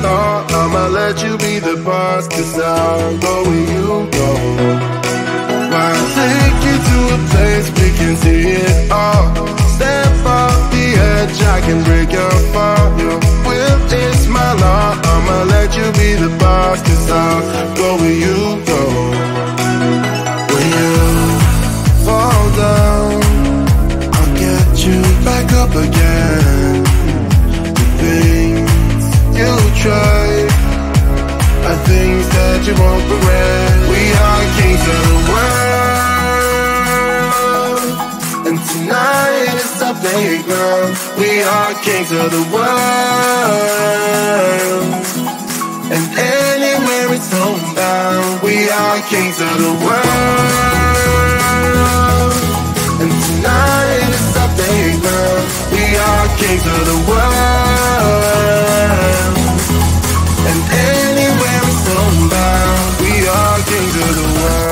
law, I'ma let you be the boss, 'cause I'll go where you go. Why take you to a place we can see it all? Step off the edge, I can break your fall. Your will is my law, I'ma let you be the boss, 'cause I'll go where you go. When you fall down, I'll get you back up again. The things you try are things that you won't regret. We are kings of the world, and tonight is our playground. We are kings of the world, and anywhere it's homebound. We are kings of the world, and tonight is our playground. We are kings of the world, and anywhere it's homebound. We are kings of the world.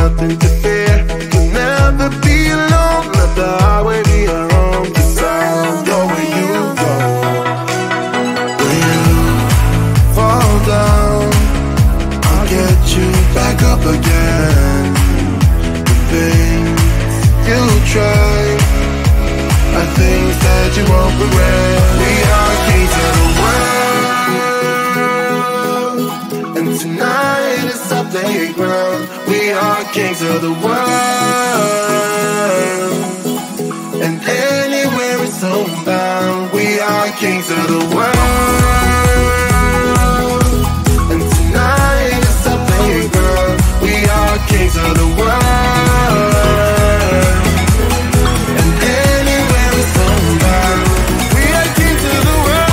Nothing to fear, you'll never be alone. Let the highway be your home, 'cause I'll go where you go. When you fall down, I'll get you back up again. The things you try are things that you won't regret. We are kings of the world, and tonight is our playground. We are kings of the world, and anywhere it's homebound. We are kings of the world, and tonight is our playground. We are kings of the world, and anywhere it's homebound. We are kings of the world.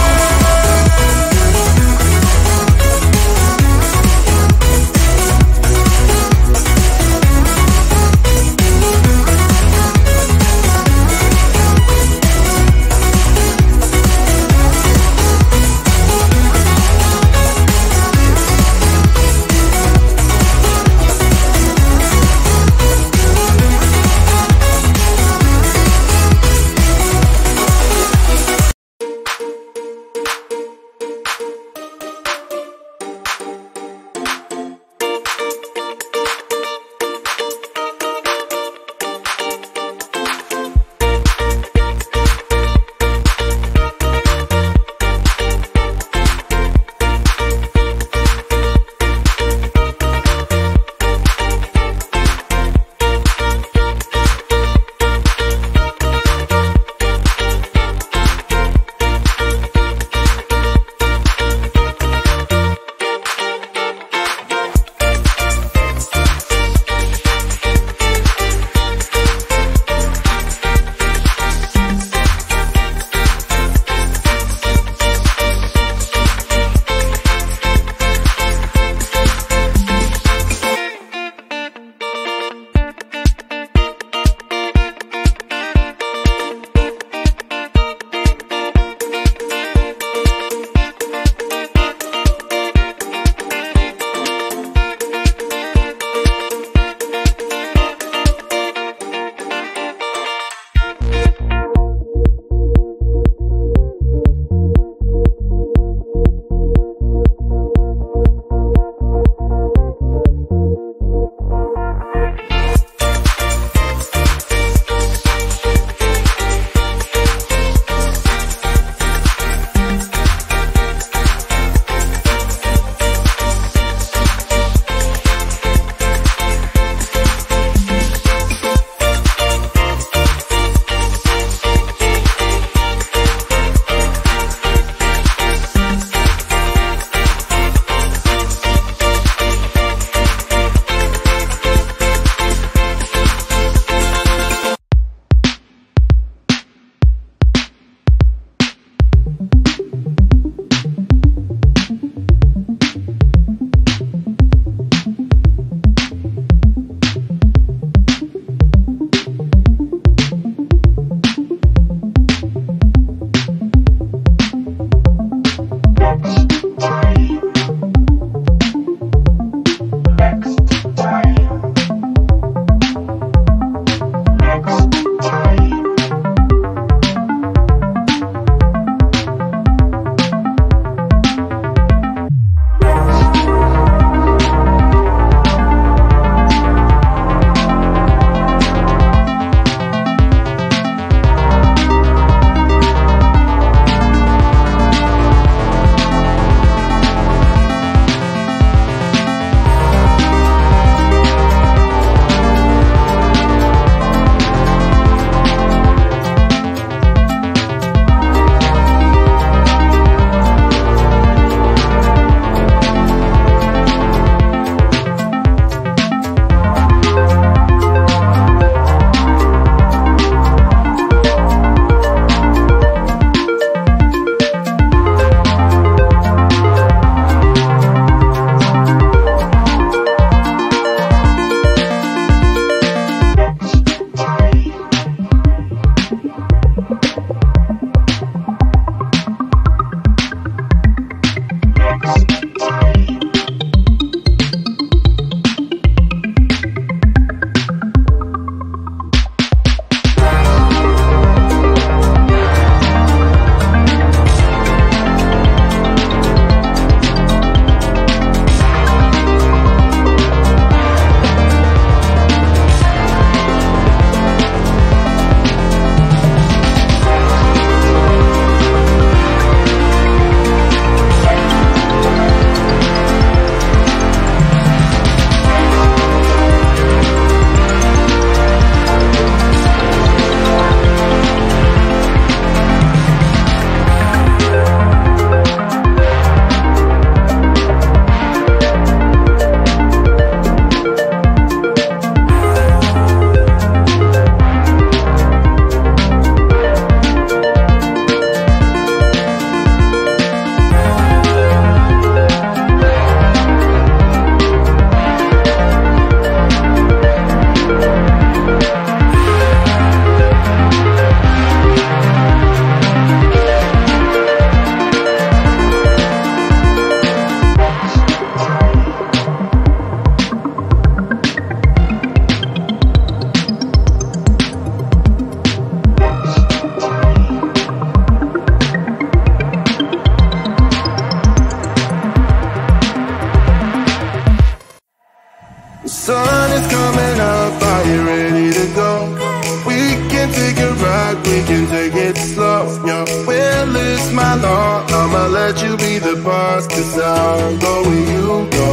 like we can take it slow. Your will is my law, I'ma let you be the boss, 'cause I'll go where you go.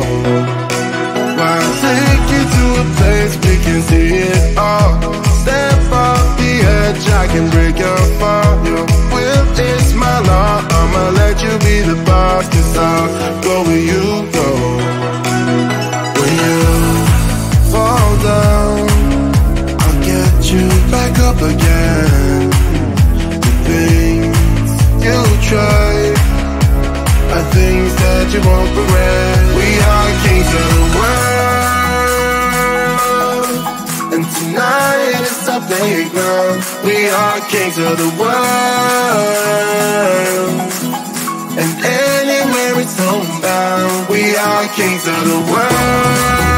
Why take you to a place we can see it all. Step off the edge, I can break your fall. Your will is my law, I'ma let you be the boss, 'cause I'll go where you go. When you fall down, I'll get you back up again. The things you try are things that you won't regret. We are kings of the world, and tonight is our playground. We are kings of the world, and anywhere it's homebound. We are kings of the world,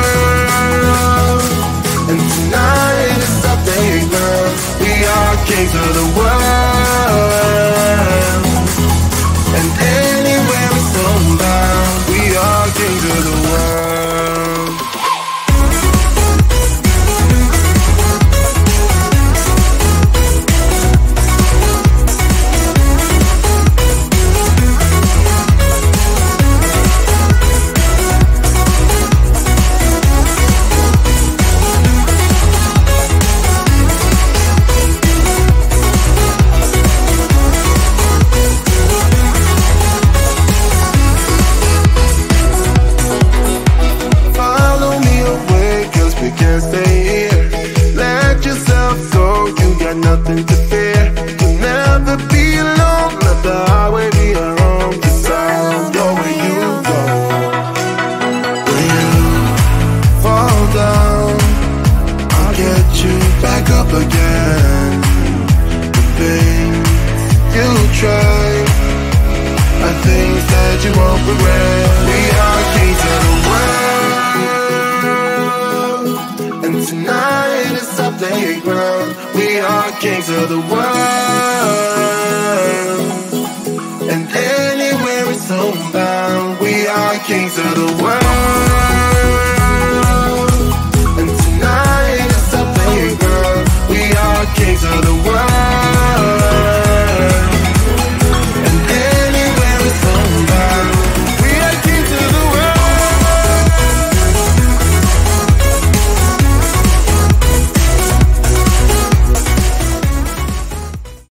and tonight is our playground. We are kings of the world, and anywhere it's homebound. We are kings of the world. Can't stay here. Let yourself go, you got nothing to fear. You'll never be alone, let the highway be your home, 'cause I'll go where you go. When you fall down, I'll get you back up again. The things you try are things that you won't regret. We are kings of the world, and tonight is our playground. We are kings of the world, and anywhere it's homebound. We are kings of the world.